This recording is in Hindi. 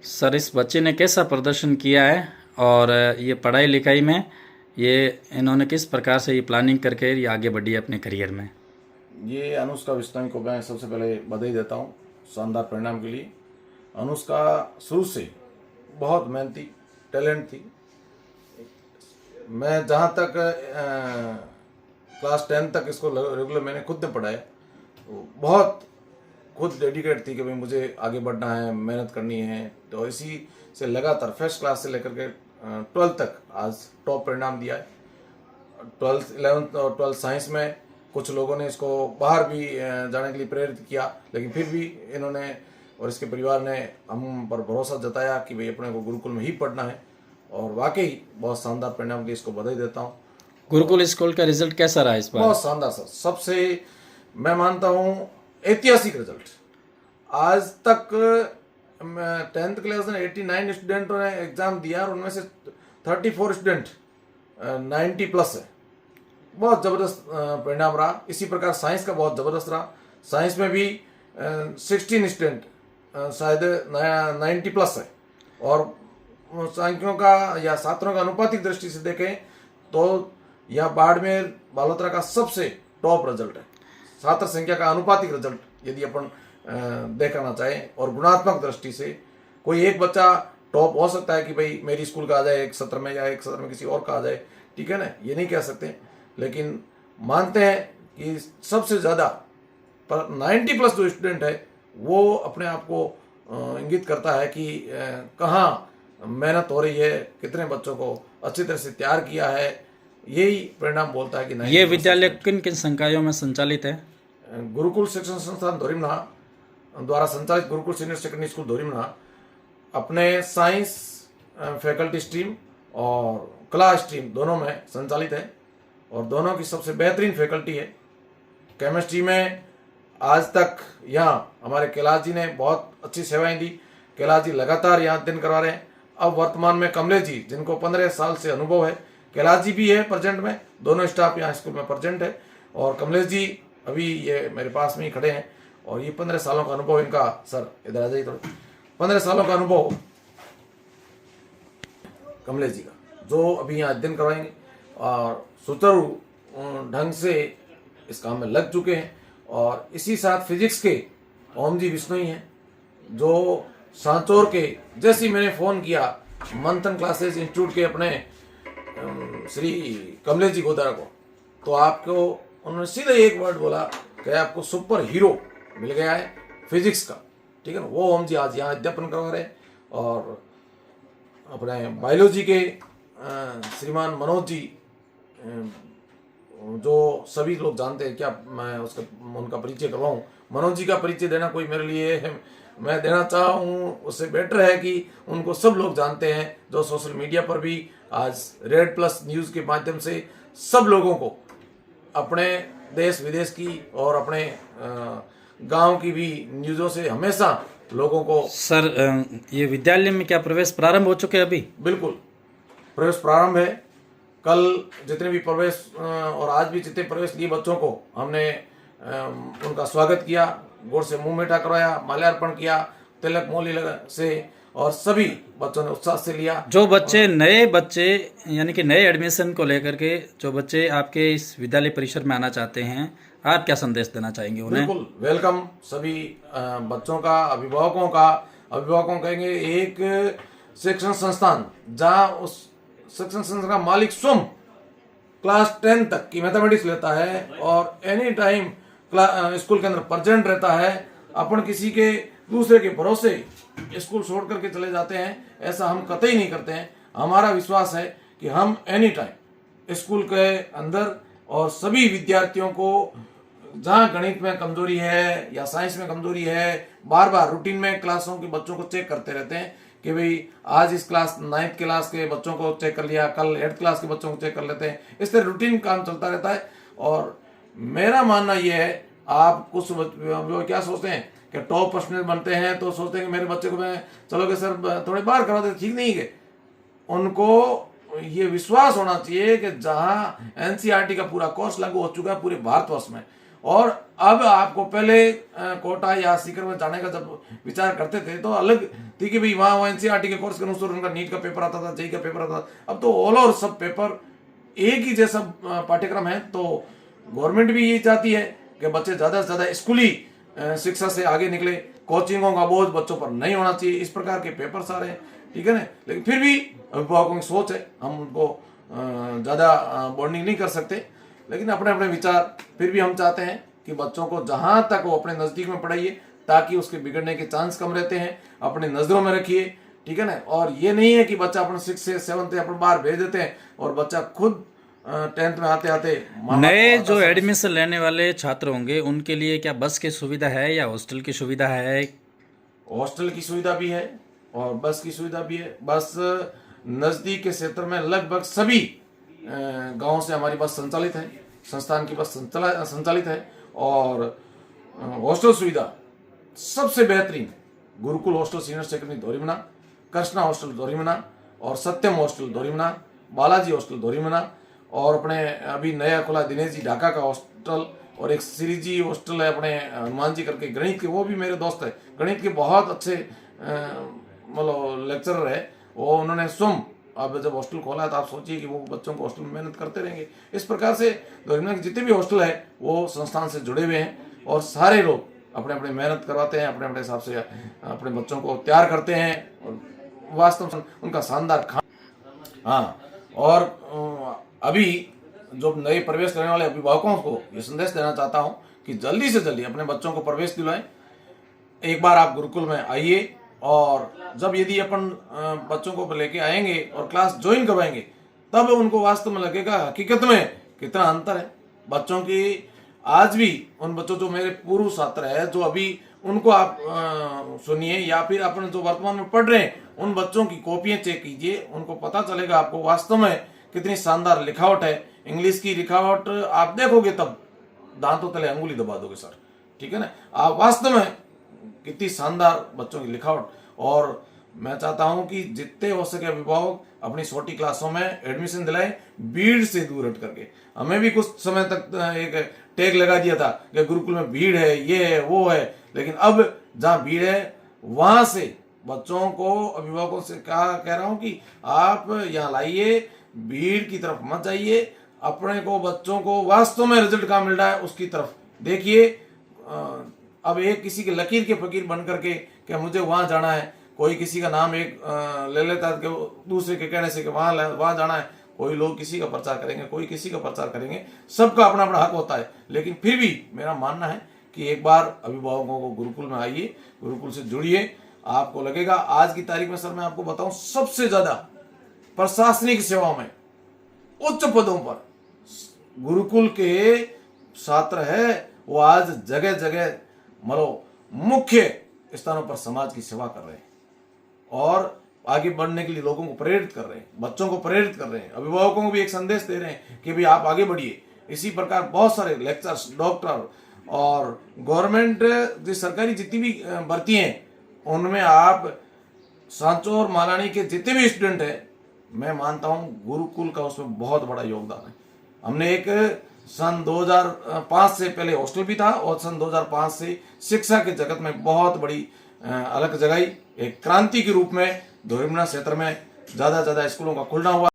सर, इस बच्चे ने कैसा प्रदर्शन किया है और ये पढ़ाई लिखाई में ये इन्होंने किस प्रकार से ये प्लानिंग करके ये आगे बढ़ी है अपने करियर में? ये अनुष्का विश्नोई को मैं सबसे पहले बधाई देता हूँ शानदार परिणाम के लिए। अनुष्का शुरू से बहुत मेहनती, टैलेंट थी। मैं जहाँ तक क्लास 10 तक इसको रेगुलर मैंने खुद ने पढ़ाया, तो बहुत खुद डेडिकेट थी कि भाई मुझे आगे बढ़ना है, मेहनत करनी है। तो इसी से लगातार फर्स्ट क्लास से लेकर के 12th तक आज टॉप परिणाम दिया है। 12th 11th और 12th साइंस में कुछ लोगों ने इसको बाहर भी जाने के लिए प्रेरित किया, लेकिन फिर भी इन्होंने और इसके परिवार ने हम पर भरोसा जताया कि भाई अपने को गुरुकुल में ही पढ़ना है, और वाकई बहुत शानदार परिणाम के लिए इसको बधाई देता हूँ। गुरुकुल स्कूल का रिजल्ट कैसा रहा इस बार? बहुत शानदार सर, सबसे मैं मानता हूँ ऐतिहासिक रिजल्ट। आज तक 10th क्लास में 89 स्टूडेंटों ने एग्जाम दिया और उनमें से 34 स्टूडेंट 90+ है। बहुत ज़बरदस्त परिणाम रहा। इसी प्रकार साइंस का बहुत ज़बरदस्त रहा। साइंस में भी 16 स्टूडेंट शायद 90+ है, और सांख्यों का या छात्रों का अनुपातिक दृष्टि से देखें तो यह बाड़मेर बालोतरा का सबसे टॉप रिजल्ट है। छात्र संख्या का अनुपातिक रिजल्ट यदि अपन देखना चाहें, और गुणात्मक दृष्टि से कोई एक बच्चा टॉप हो सकता है कि भाई मेरी स्कूल का आ जाए एक सत्र में, या एक सत्र में किसी और का आ जाए, ठीक है ना, ये नहीं कह सकते, लेकिन मानते हैं कि सबसे ज़्यादा पर 90+ जो स्टूडेंट है वो अपने आप को इंगित करता है कि कहाँ मेहनत हो रही है, कितने बच्चों को अच्छी तरह से तैयार किया है। यही परिणाम बोलता है कि नहीं। ये विद्यालय किन किन संकायों में संचालित है? गुरुकुल शिक्षण संस्थान धोरीमना द्वारा संचालित Gurukul senior secondary school Dhorimana अपने साइंस फैकल्टी स्ट्रीम और कला स्ट्रीम दोनों में संचालित है, और दोनों की सबसे बेहतरीन फैकल्टी है। केमिस्ट्री में आज तक यहाँ हमारे कैलाश जी ने बहुत अच्छी सेवाएं दी। कैलाश जी लगातार यहाँ अध्ययन करवा रहे हैं। अब वर्तमान में कमलेश जी, जिनको 15 साल से अनुभव है, कैलाश जी भी है प्रेजेंट में, दोनों स्टाफ यहाँ स्कूल में प्रेजेंट है, और कमलेश जी अभी ये मेरे पास में ही खड़े हैं। और ये 15 सालों का अनुभव इनका, सर इधर आ जाइए थोड़ा, 15 सालों का अनुभव कमलेश जी का, जो अभी यहाँ अध्ययन करवाएंगे और सुचारू ढंग से इस काम में लग चुके हैं। और इसी साथ फिजिक्स के ओम जी बिश्नोई हैं, जो सांचौर के, जैसे ही मैंने फ़ोन किया मंथन क्लासेस इंस्टीट्यूट के अपने श्री कमलेश जी गोदारा को, तो आपको उन्होंने सीधे एक वर्ड बोला कि आपको सुपर हीरो मिल गया है फिजिक्स का, ठीक है ना। वो ओम जी आज यहाँ अध्यापन करवा रहे हैं। और अपने बायोलॉजी के श्रीमान मनोज जी, जो सभी लोग जानते हैं, क्या मैं उनका परिचय करवाऊँ? मनोज जी का परिचय देना कोई मेरे लिए, मैं देना चाहूँ उससे बेटर है कि उनको सब लोग जानते हैं, जो सोशल मीडिया पर भी आज रेड+ न्यूज़ के माध्यम से सब लोगों को अपने देश विदेश की और अपने गांव की भी न्यूज़ों से हमेशा लोगों को। सर, ये विद्यालय में क्या प्रवेश प्रारंभ हो चुके हैं अभी? बिल्कुल, प्रवेश प्रारंभ है। कल जितने भी प्रवेश और आज भी जितने प्रवेश लिए बच्चों को हमने उनका स्वागत किया, गोड़ से मुंह मीठा करवाया, माल्यार्पण किया, तिलक मोली से, और सभी बच्चों ने उत्साह से लिया। जो बच्चे नए बच्चे यानी कि नए एडमिशन को लेकर के जो बच्चे आपके इस विद्यालय परिसर में आना चाहते हैं, आप क्या संदेश देना चाहेंगे उन्हें? बिल्कुल वेलकम सभी बच्चों का, अभिभावकों का। अभिभावकों कहेंगे एक शिक्षण संस्थान जहां उस शिक्षण संस्थान का मालिक स्वयं क्लास 10 तक की मैथमेटिक्स लेता है और एनी टाइम स्कूल के अंदर प्रेजेंट रहता है, अपन किसी के दूसरे के भरोसे स्कूल छोड़ करके चले जाते हैं, ऐसा हम कतई नहीं करते हैं। हमारा विश्वास है कि हम एनी टाइम स्कूल के अंदर और सभी विद्यार्थियों को, जहाँ गणित में कमजोरी है या साइंस में कमजोरी है, बार बार रूटीन में क्लासों के बच्चों को चेक करते रहते हैं कि भाई आज इस क्लास 9th क्लास के बच्चों को चेक कर लिया, कल 8th क्लास के बच्चों को चेक कर लेते हैं। इस तरह रूटीन काम चलता रहता है। और मेरा मानना यह है, आप कुछ क्या सोचते हैं कि टॉप पर्सनल बनते हैं तो सोचते हैं कि मेरे बच्चे को मैं चलोगे सर थोड़े बाहर करा दे, ठीक नहीं है। उनको ये विश्वास होना चाहिए कि जहां NCERT का पूरा कोर्स लागू हो चुका है पूरे भारतवर्ष में, और अब आपको पहले कोटा या सीकर में जाने का जब विचार करते थे तो अलग थी कि भाई वहाँ एनसीईआरटी के कोर्स के अनुसार उनका नीट का पेपर आता था, जेईई का पेपर आता था। अब तो ऑल ओवर सब पेपर एक ही जैसा पाठ्यक्रम है। तो गवर्नमेंट भी यही चाहती है कि बच्चे ज्यादा से ज्यादा स्कूली शिक्षा से आगे निकले, कोचिंगों का बोझ बच्चों पर नहीं होना चाहिए, इस प्रकार के पेपर्स आ रहे हैं, ठीक है ना। लेकिन फिर भी अभिभावकों की सोच है, हम उनको ज्यादा बॉन्डिंग नहीं कर सकते, लेकिन अपने अपने विचार। फिर भी हम चाहते हैं कि बच्चों को जहां तक वो अपने नजदीक में पढ़ाइए ताकि उसके बिगड़ने के चांस कम रहते हैं, अपने नजरों में रखिए, ठीक है ना। और ये नहीं है कि बच्चा अपने 6 से 7 अपने बाहर भेज देते हैं और बच्चा खुद 10th में आते आते नए जो एडमिशन लेने वाले छात्र होंगे उनके लिए क्या बस की सुविधा है या हॉस्टल की सुविधा है? हॉस्टल की सुविधा भी है और बस की सुविधा भी है। बस नजदीक के क्षेत्र में लगभग सभी गांव से हमारी बस संचालित है, संस्थान की बस संचालित है। और हॉस्टल सुविधा सबसे बेहतरीन Gurukul hostel senior secondary Dhorimana, Krishna hostel Dhorimana और सत्यम हॉस्टल धोरीमना, बालाजी हॉस्टल धोरीमना, और अपने अभी नया खुला दिनेश जी ढाका का हॉस्टल, और एक श्री जी हॉस्टल है अपने हनुमान जी करके गणित के, वो भी मेरे दोस्त है, गणित के बहुत अच्छे मतलब लेक्चरर है वो। उन्होंने स्वयं अब जब हॉस्टल खोला है तो आप सोचिए कि वो बच्चों को हॉस्टल में मेहनत करते रहेंगे। इस प्रकार से धोरीमना के जितने भी हॉस्टल है वो संस्थान से जुड़े हुए हैं और सारे लोग अपने अपने मेहनत करवाते हैं, अपने अपने हिसाब से अपने बच्चों को तैयार करते हैं और वास्तव में उनका शानदार और अभी जो नए प्रवेश करने वाले अभिभावकों को ये संदेश देना चाहता हूं कि जल्दी से जल्दी अपने बच्चों को प्रवेश दिलाएं। एक बार आप गुरुकुल में आइए और जब यदि अपन बच्चों को लेके आएंगे और क्लास ज्वाइन करवाएंगे तब उनको वास्तव में लगेगा हकीकत में कितना अंतर है। बच्चों की आज भी उन बच्चों जो मेरे पूर्व छात्र है जो अभी उनको आप सुनिए या फिर अपन जो वर्तमान में पढ़ रहे हैं उन बच्चों की कॉपियां चेक कीजिए, उनको पता चलेगा आपको वास्तव में कितनी शानदार लिखावट है। इंग्लिश की लिखावट आप देखोगे तब दांतों तले अंगुली दबा दोगे सर, ठीक है ना। आप वास्तव में कितनी शानदार बच्चों की लिखावट। और मैं चाहता हूं कि जितने हो सके अभिभावक अपनी छोटी क्लासों में एडमिशन दिलाएं, भीड़ से दूर हट करके। हमें भी कुछ समय तक एक टैग लगा दिया था कि गुरुकुल में भीड़ है, ये है वो है, लेकिन अब जहां भीड़ है वहां से बच्चों को अभिभावकों से कह रहा हूं कि आप यहाँ लाइए, भीड़ की तरफ मत जाइए, अपने को बच्चों को वास्तव में रिजल्ट कहाँ मिल रहा है उसकी तरफ देखिए। अब एक किसी के लकीर के फकीर बन करके कि मुझे वहां जाना है, कोई किसी का नाम एक ले लेता है कि दूसरे के कहने से कि वहां जाना है, कोई लोग किसी का प्रचार करेंगे, कोई किसी का प्रचार करेंगे, सबका अपना अपना हक होता है। लेकिन फिर भी मेरा मानना है कि एक बार अभिभावकों को गुरुकुल में आइए, गुरुकुल से जुड़िए, आपको लगेगा। आज की तारीख में सर मैं आपको बताऊं सबसे ज्यादा प्रशासनिक सेवाओं में उच्च पदों पर गुरुकुल के छात्र है, वो आज जगह जगह मतलब मुख्य स्थानों पर समाज की सेवा कर रहे हैं और आगे बढ़ने के लिए लोगों को प्रेरित कर रहे हैं, बच्चों को प्रेरित कर रहे हैं, अभिभावकों को भी एक संदेश दे रहे हैं कि भाई आप आगे बढ़िए। इसी प्रकार बहुत सारे लेक्चर्स, डॉक्टर और गवर्नमेंट जो सरकारी जितनी भी भर्ती हैं उनमें आप सांचौर मालानी के जितने भी स्टूडेंट हैं, मैं मानता हूं गुरुकुल का उसमें बहुत बड़ा योगदान है। हमने एक सन 2005 से पहले हॉस्टल भी था और सन 2005 से शिक्षा के जगत में बहुत बड़ी अलग जगाई। एक क्रांति के रूप में धोरीमना क्षेत्र में ज्यादा स्कूलों का खुलना हुआ।